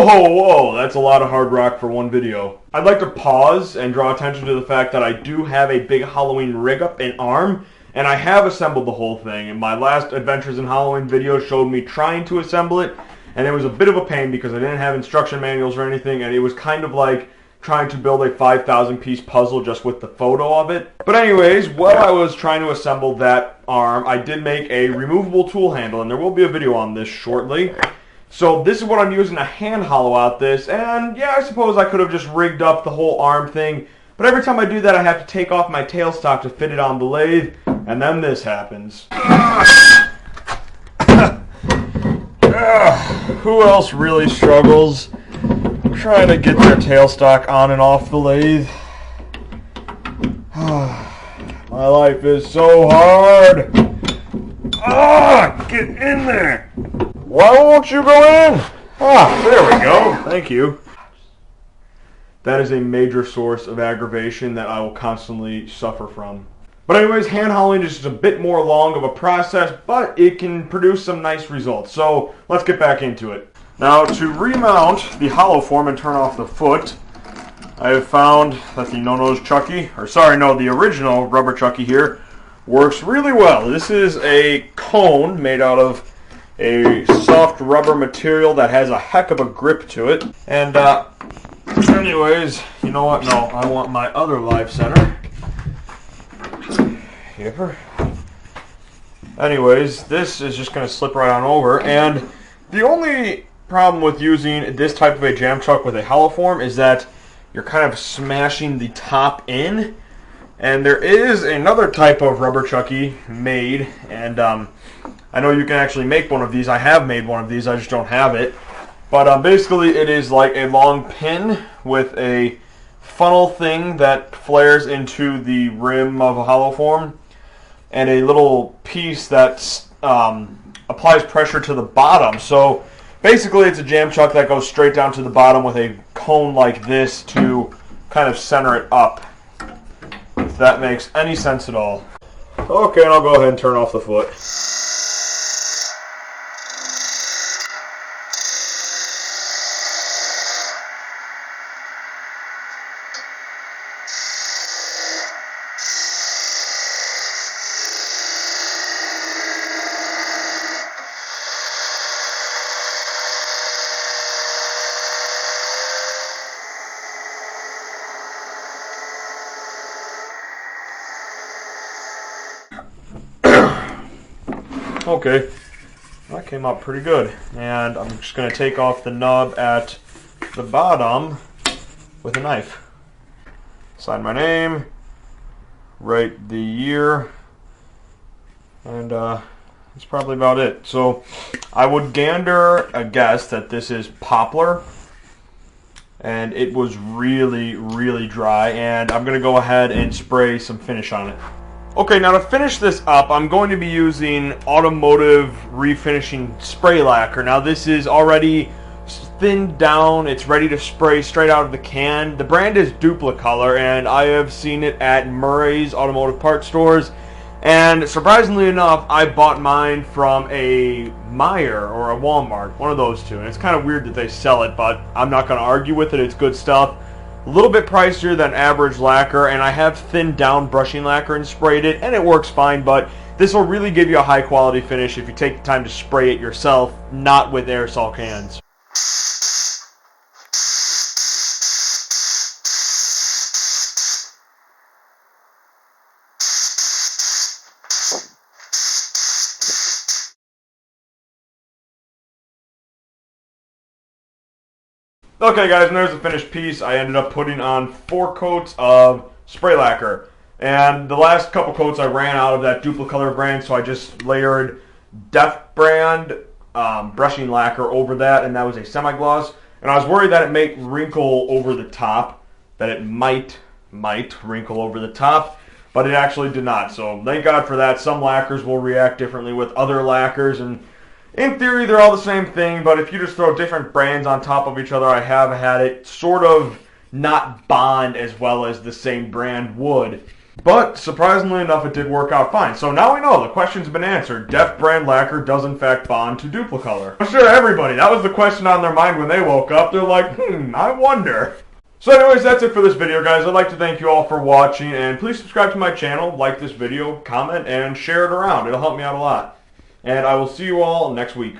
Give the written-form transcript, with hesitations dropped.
Whoa, that's a lot of hard rock for one video. I'd like to pause and draw attention to the fact that I do have a big Halloween rig up and arm, and I have assembled the whole thing. And my last Adventures in Halloween video showed me trying to assemble it, and it was a bit of a pain because I didn't have instruction manuals or anything, and it was kind of like trying to build a 5,000 piece puzzle just with the photo of it. But anyways, while I was trying to assemble that arm, I did make a removable tool handle, and there will be a video on this shortly. So this is what I'm using to hand hollow out this, and yeah, I suppose I could have just rigged up the whole arm thing, but every time I do that I have to take off my tailstock to fit it on the lathe, and then this happens. Who else really struggles trying to get their tailstock on and off the lathe? My life is so hard. Get in there. Why won't you go in? There we go. Thank you. That is a major source of aggravation that I will constantly suffer from. But anyways, hand hollowing is just a bit more long of a process, but it can produce some nice results. So let's get back into it. Now, to remount the hollow form and turn off the foot, I have found that the no-nose chucky, the original rubber chucky here, works really well. This is a cone made out of a soft rubber material that has a heck of a grip to it. And anyways, you know what? No, I want my other live center. Yipper. Anyways, this is just going to slip right on over. And the only problem with using this type of a jam chuck with a hollow form is that you're kind of smashing the top in. And there is another type of rubber chucky made, and I know you can actually make one of these. I have made one of these, I just don't have it. But basically it is like a long pin with a funnel thing that flares into the rim of a hollow form, and a little piece that applies pressure to the bottom. So basically it's a jam chuck that goes straight down to the bottom with a cone like this to kind of center it up, if that makes any sense at all. Okay, and I'll go ahead and turn off the foot. Okay, that came out pretty good, and I'm just going to take off the nub at the bottom with a knife. Sign my name, write the year, and that's probably about it. So I would gander a guess that this is Poplar, and it was really, really dry, and I'm going to go ahead and spray some finish on it. Okay, now to finish this up, I'm going to be using automotive refinishing spray lacquer. Now this is already thinned down, it's ready to spray straight out of the can. The brand is Duplicolor, and I have seen it at Murray's automotive parts stores. And surprisingly enough, I bought mine from a Meijer or a Walmart, one of those two. And it's kind of weird that they sell it, but I'm not going to argue with it, it's good stuff. A little bit pricier than average lacquer, and I have thinned down brushing lacquer and sprayed it, and it works fine, but this will really give you a high quality finish if you take the time to spray it yourself, not with aerosol cans. Okay guys, and there's the finished piece. I ended up putting on 4 coats of spray lacquer. And the last couple coats I ran out of that Duplicolor brand, so I just layered Def brand brushing lacquer over that, and that was a semi-gloss. And I was worried that it might wrinkle over the top, that it might wrinkle over the top, but it actually did not. So thank God for that. Some lacquers will react differently with other lacquers, and in theory, they're all the same thing, but if you just throw different brands on top of each other, I have had it sort of not bond as well as the same brand would. But surprisingly enough, it did work out fine. So now we know the question's been answered. Def brand lacquer does in fact bond to Duplicolor. I'm sure everybody, that was the question on their mind when they woke up. They're like, I wonder. So anyways, that's it for this video, guys. I'd like to thank you all for watching, and please subscribe to my channel, like this video, comment, and share it around. It'll help me out a lot. And I will see you all next week.